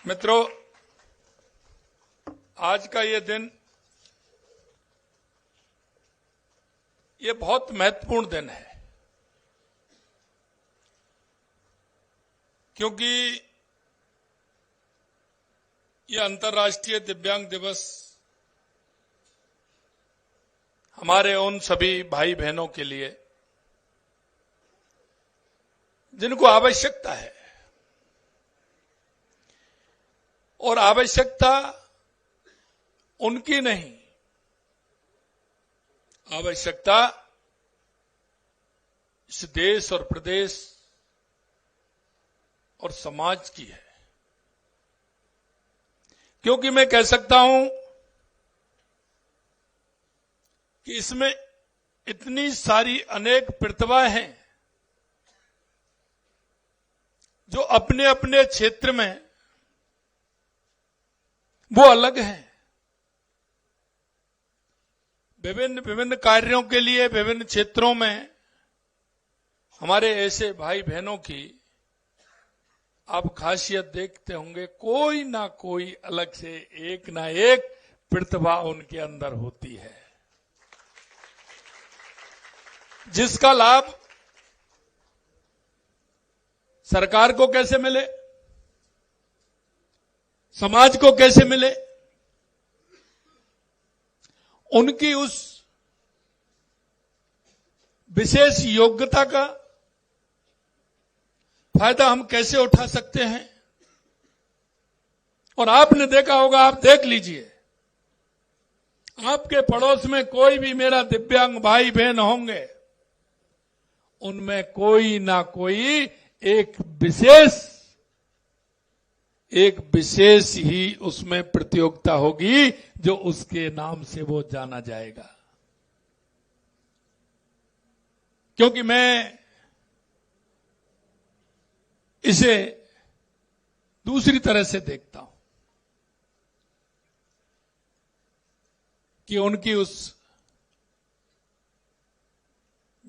मित्रों, आज का ये दिन ये बहुत महत्वपूर्ण दिन है, क्योंकि ये अंतर्राष्ट्रीय दिव्यांग दिवस हमारे उन सभी भाई बहनों के लिए जिनको आवश्यकता है, और आवश्यकता उनकी नहीं, आवश्यकता इस देश और प्रदेश और समाज की है। क्योंकि मैं कह सकता हूं कि इसमें इतनी सारी अनेक प्रतिभा हैं जो अपने अपने क्षेत्र में वो अलग हैं। विभिन्न विभिन्न कार्यों के लिए विभिन्न क्षेत्रों में हमारे ऐसे भाई बहनों की आप खासियत देखते होंगे, कोई ना कोई अलग से एक ना एक प्रतिभा उनके अंदर होती है, जिसका लाभ सरकार को कैसे मिले, समाज को कैसे मिले, उनकी उस विशेष योग्यता का फायदा हम कैसे उठा सकते हैं। और आपने देखा होगा, आप देख लीजिए, आपके पड़ोस में कोई भी मेरा दिव्यांग भाई बहन होंगे, उनमें कोई ना कोई एक विशेष ही उसमें प्रतियोगिता होगी जो उसके नाम से वो जाना जाएगा। क्योंकि मैं इसे दूसरी तरह से देखता हूं कि उनकी उस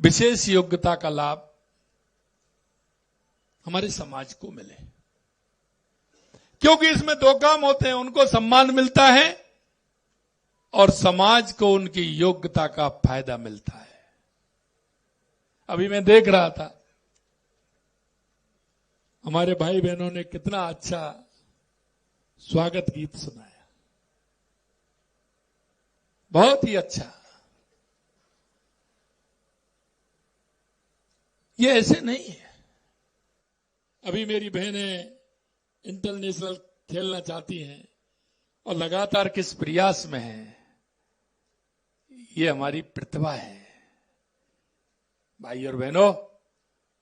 विशेष योग्यता का लाभ हमारे समाज को मिले, क्योंकि इसमें दो काम होते हैं, उनको सम्मान मिलता है और समाज को उनकी योग्यता का फायदा मिलता है। अभी मैं देख रहा था, हमारे भाई बहनों ने कितना अच्छा स्वागत गीत सुनाया, बहुत ही अच्छा। ये ऐसे नहीं है। अभी मेरी बहनें इंटरनेशनल खेलना चाहती हैं और लगातार किस प्रयास में है, ये हमारी प्रतिभा है। भाई और बहनों,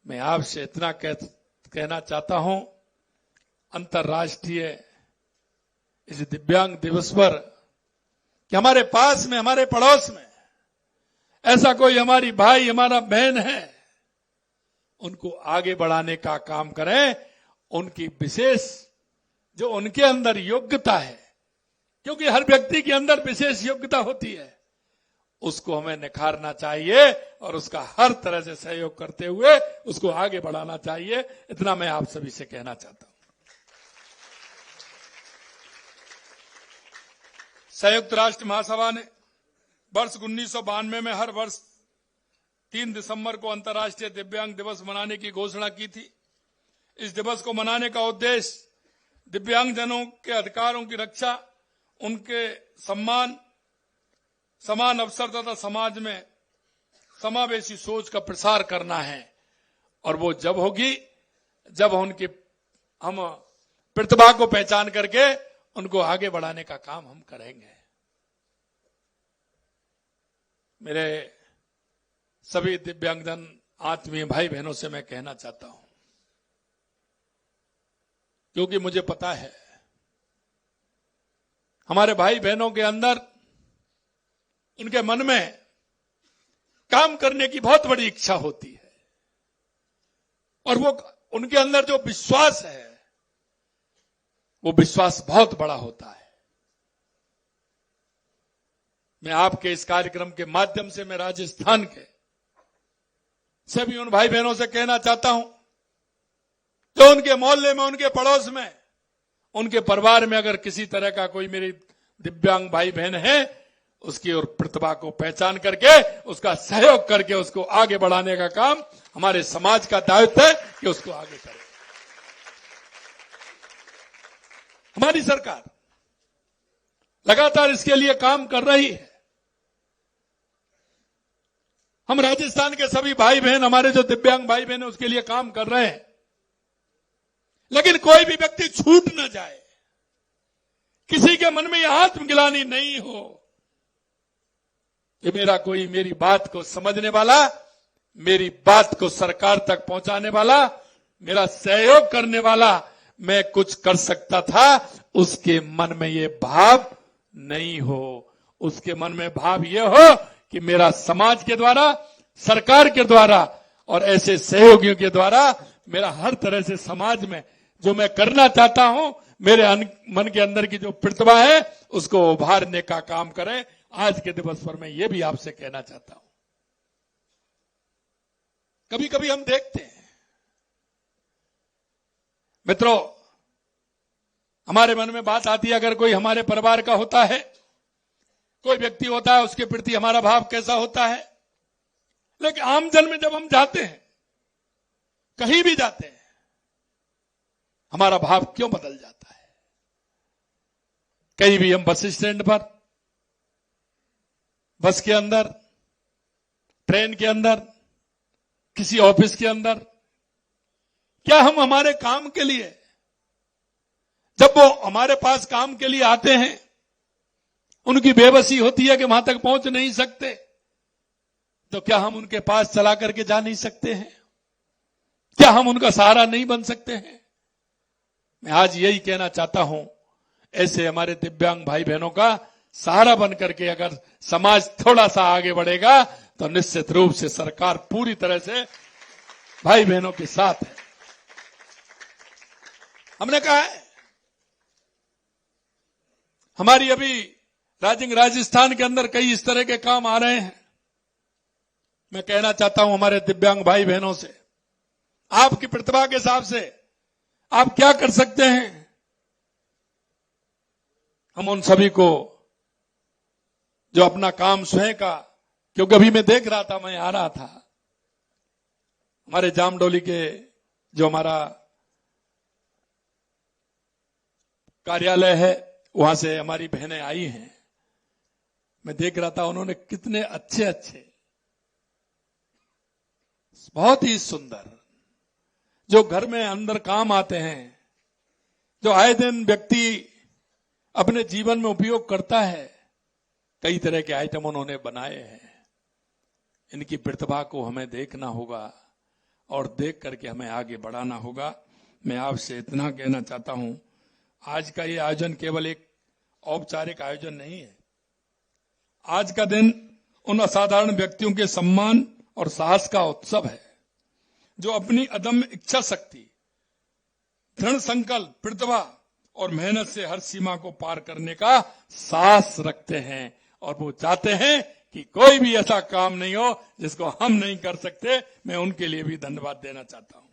मैं आपसे इतना कहना चाहता हूं, अंतर्राष्ट्रीय इस दिव्यांग दिवस पर कि हमारे पास में, हमारे पड़ोस में ऐसा कोई हमारी भाई, हमारा बहन है, उनको आगे बढ़ाने का काम करें, उनकी विशेष जो उनके अंदर योग्यता है, क्योंकि हर व्यक्ति के अंदर विशेष योग्यता होती है, उसको हमें निखारना चाहिए और उसका हर तरह से सहयोग करते हुए उसको आगे बढ़ाना चाहिए। इतना मैं आप सभी से कहना चाहता हूं। संयुक्त राष्ट्र महासभा ने वर्ष 1992 में हर वर्ष 3 दिसंबर को अंतर्राष्ट्रीय दिव्यांग दिवस मनाने की घोषणा की थी। इस दिवस को मनाने का उद्देश्य दिव्यांगजनों के अधिकारों की रक्षा, उनके सम्मान, समान अवसर तथा समाज में समावेशी सोच का प्रसार करना है। और वो जब होगी जब हम प्रतिभा को पहचान करके उनको आगे बढ़ाने का काम हम करेंगे। मेरे सभी दिव्यांगजन आत्मीय भाई बहनों से मैं कहना चाहता हूं, क्योंकि मुझे पता है हमारे भाई बहनों के अंदर, उनके मन में काम करने की बहुत बड़ी इच्छा होती है, और वो उनके अंदर जो विश्वास है, वो विश्वास बहुत बड़ा होता है। मैं आपके इस कार्यक्रम के माध्यम से मैं राजस्थान के सभी उन भाई बहनों से कहना चाहता हूं जो उनके मोहल्ले में, उनके पड़ोस में उनके परिवार में अगर किसी तरह का कोई मेरी दिव्यांग भाई बहन है, उसकी और प्रतिभा को पहचान करके उसका सहयोग करके उसको आगे बढ़ाने का काम हमारे समाज का दायित्व है कि उसको आगे करें। हमारी सरकार लगातार इसके लिए काम कर रही है। हम राजस्थान के सभी भाई बहन, हमारे जो दिव्यांग भाई बहन है, उसके लिए काम कर रहे हैं। लेकिन कोई भी व्यक्ति छूट न जाए, किसी के मन में यह आत्मग्लानि नहीं हो कि मेरा कोई मेरी बात को समझने वाला, मेरी बात को सरकार तक पहुंचाने वाला, मेरा सहयोग करने वाला, मैं कुछ कर सकता था, उसके मन में ये भाव नहीं हो। उसके मन में भाव ये हो कि मेरा समाज के द्वारा, सरकार के द्वारा और ऐसे सहयोगियों के द्वारा मेरा हर तरह से समाज में जो मैं करना चाहता हूं, मेरे मन के अंदर की जो प्रतिभा है उसको उभारने का काम करें। आज के दिवस पर मैं ये भी आपसे कहना चाहता हूं, कभी कभी हम देखते हैं मित्रों, हमारे मन में बात आती है, अगर कोई हमारे परिवार का होता है, कोई व्यक्ति होता है, उसके प्रति हमारा भाव कैसा होता है। लेकिन आमजन में जब हम जाते हैं, कहीं भी जाते हैं, हमारा भाव क्यों बदल जाता है। कहीं भी हम बस स्टैंड पर, बस के अंदर, ट्रेन के अंदर, किसी ऑफिस के अंदर, क्या हम हमारे काम के लिए, जब वो हमारे पास काम के लिए आते हैं, उनकी बेबसी होती है कि वहां तक पहुंच नहीं सकते, तो क्या हम उनके पास चला करके जा नहीं सकते हैं? क्या हम उनका सहारा नहीं बन सकते हैं? मैं आज यही कहना चाहता हूं, ऐसे हमारे दिव्यांग भाई बहनों का सहारा बन करके अगर समाज थोड़ा सा आगे बढ़ेगा तो निश्चित रूप से सरकार पूरी तरह से भाई बहनों के साथ है। हमने कहा है, हमारी अभी राजस्थान के अंदर कई इस तरह के काम आ रहे हैं। मैं कहना चाहता हूं हमारे दिव्यांग भाई बहनों से, आपकी प्रतिभा के हिसाब से आप क्या कर सकते हैं, हम उन सभी को जो अपना काम स्वयं का, क्योंकि अभी मैं देख रहा था, मैं आ रहा था, हमारे जामडोली के जो हमारा कार्यालय है, वहां से हमारी बहनें आई हैं। मैं देख रहा था उन्होंने कितने अच्छे अच्छे, बहुत ही सुंदर, जो घर में अंदर काम आते हैं, जो आए दिन व्यक्ति अपने जीवन में उपयोग करता है, कई तरह के आइटम उन्होंने बनाए हैं। इनकी प्रतिभा को हमें देखना होगा और देख करके हमें आगे बढ़ाना होगा। मैं आपसे इतना कहना चाहता हूं, आज का ये आयोजन केवल एक औपचारिक आयोजन नहीं है। आज का दिन उन असाधारण व्यक्तियों के सम्मान और साहस का उत्सव है, जो अपनी अदम्य इच्छा शक्ति, दृढ़ संकल्प, प्रतिभा और मेहनत से हर सीमा को पार करने का साहस रखते हैं, और वो चाहते हैं कि कोई भी ऐसा काम नहीं हो जिसको हम नहीं कर सकते। मैं उनके लिए भी धन्यवाद देना चाहता हूं।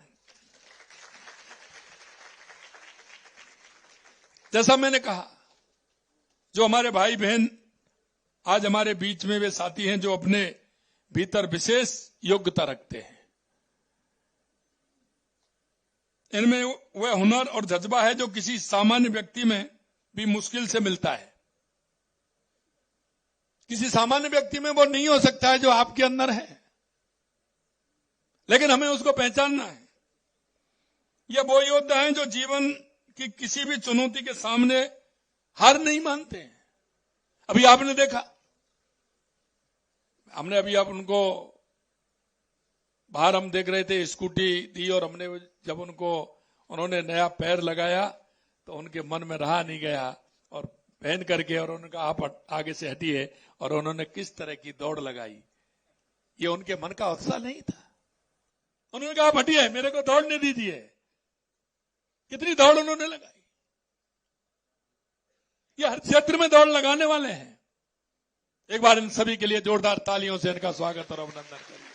जैसा मैंने कहा, जो हमारे भाई बहन आज हमारे बीच में वे साथी हैं जो अपने भीतर विशेष योग्यता रखते हैं, इनमें वह हुनर और जज्बा है जो किसी सामान्य व्यक्ति में भी मुश्किल से मिलता है। किसी सामान्य व्यक्ति में वो नहीं हो सकता है जो आपके अंदर है, लेकिन हमें उसको पहचानना है। ये वो योद्धा हैं जो जीवन की किसी भी चुनौती के सामने हार नहीं मानते हैं। अभी आपने देखा, हमने अभी आप उनको बाहर हम देख रहे थे, स्कूटी दी, और हमने जब उन्होंने नया पैर लगाया तो उनके मन में रहा नहीं गया, और पहन करके और उन्होंने कहा आप आगे से हटिए, और उन्होंने किस तरह की दौड़ लगाई। ये उनके मन का उत्साह नहीं था। उन्होंने कहा आप हटिए, मेरे को दौड़ने दीजिए। कितनी दौड़ उन्होंने लगाई। ये हर क्षेत्र में दौड़ लगाने वाले हैं। एक बार इन सभी के लिए जोरदार तालियों से इनका स्वागत और अभिनंदन करें।